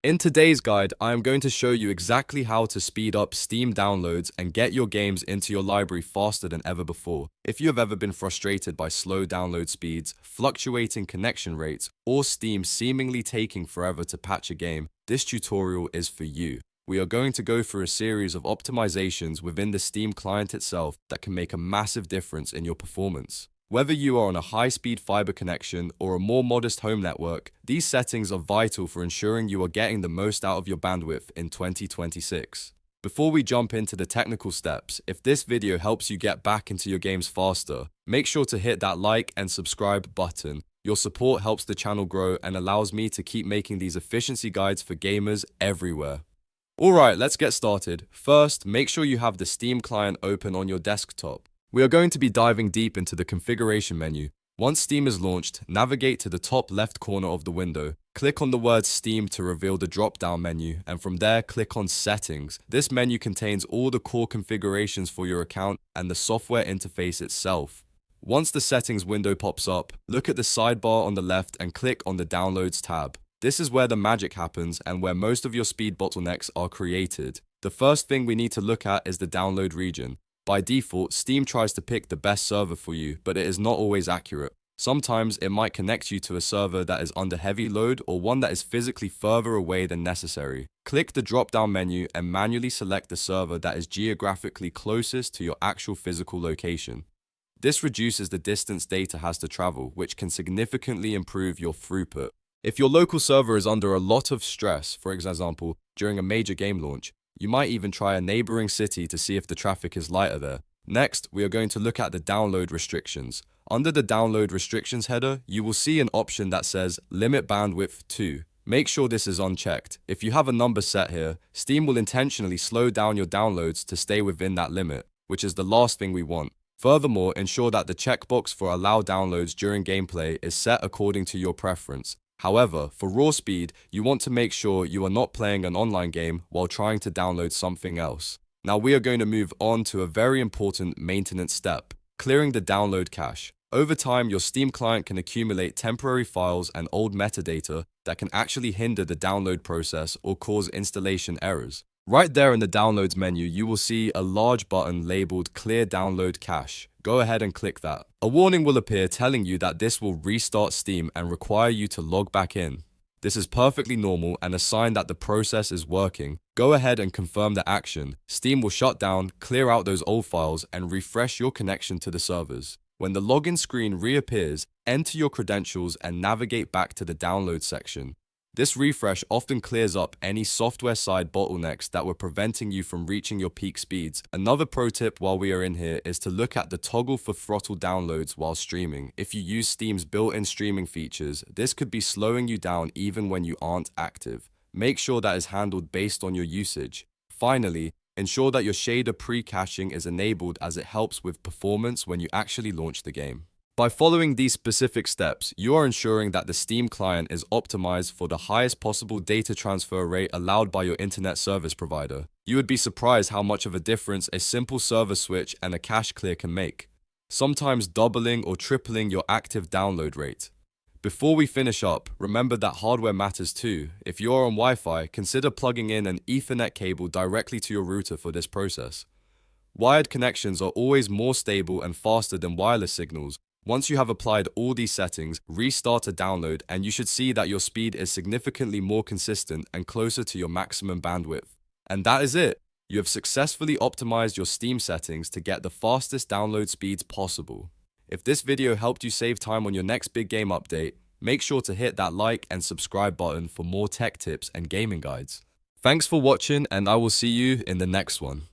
In today's guide, I am going to show you exactly how to speed up Steam downloads and get your games into your library faster than ever before. If you have ever been frustrated by slow download speeds, fluctuating connection rates, or Steam seemingly taking forever to patch a game, this tutorial is for you. We are going to go through a series of optimizations within the Steam client itself that can make a massive difference in your performance. Whether you are on a high-speed fiber connection or a more modest home network, these settings are vital for ensuring you are getting the most out of your bandwidth in 2026. Before we jump into the technical steps, if this video helps you get back into your games faster, make sure to hit that like and subscribe button. Your support helps the channel grow and allows me to keep making these efficiency guides for gamers everywhere. Alright, let's get started. First, make sure you have the Steam client open on your desktop. We are going to be diving deep into the configuration menu. Once Steam is launched, navigate to the top left corner of the window. Click on the word Steam to reveal the drop-down menu, and from there, click on Settings. This menu contains all the core configurations for your account and the software interface itself. Once the settings window pops up, look at the sidebar on the left and click on the Downloads tab. This is where the magic happens and where most of your speed bottlenecks are created. The first thing we need to look at is the download region. By default, Steam tries to pick the best server for you, but it is not always accurate. Sometimes it might connect you to a server that is under heavy load or one that is physically further away than necessary. Click the drop-down menu and manually select the server that is geographically closest to your actual physical location. This reduces the distance data has to travel, which can significantly improve your throughput. If your local server is under a lot of stress, for example, during a major game launch, you might even try a neighboring city to see if the traffic is lighter there. Next, we are going to look at the download restrictions. Under the download restrictions header, you will see an option that says limit bandwidth to. Make sure this is unchecked. If you have a number set here, Steam will intentionally slow down your downloads to stay within that limit, which is the last thing we want. Furthermore, ensure that the checkbox for allow downloads during gameplay is set according to your preference. However, for raw speed, you want to make sure you are not playing an online game while trying to download something else. Now we are going to move on to a very important maintenance step, clearing the download cache. Over time, your Steam client can accumulate temporary files and old metadata that can actually hinder the download process or cause installation errors. Right there in the Downloads menu, you will see a large button labeled Clear Download Cache. Go ahead and click that. A warning will appear telling you that this will restart Steam and require you to log back in. This is perfectly normal and a sign that the process is working. Go ahead and confirm the action. Steam will shut down, clear out those old files, and refresh your connection to the servers. When the login screen reappears, enter your credentials and navigate back to the download section. This refresh often clears up any software-side bottlenecks that were preventing you from reaching your peak speeds. Another pro tip while we are in here is to look at the toggle for throttle downloads while streaming. If you use Steam's built-in streaming features, this could be slowing you down even when you aren't active. Make sure that is handled based on your usage. Finally, ensure that your shader pre-caching is enabled as it helps with performance when you actually launch the game. By following these specific steps, you are ensuring that the Steam client is optimized for the highest possible data transfer rate allowed by your internet service provider. You would be surprised how much of a difference a simple server switch and a cache clear can make, sometimes doubling or tripling your active download rate. Before we finish up, remember that hardware matters too. If you are on Wi-Fi, consider plugging in an Ethernet cable directly to your router for this process. Wired connections are always more stable and faster than wireless signals. Once you have applied all these settings, restart a download and you should see that your speed is significantly more consistent and closer to your maximum bandwidth. And that is it! You have successfully optimized your Steam settings to get the fastest download speeds possible. If this video helped you save time on your next big game update, make sure to hit that like and subscribe button for more tech tips and gaming guides. Thanks for watching and I will see you in the next one.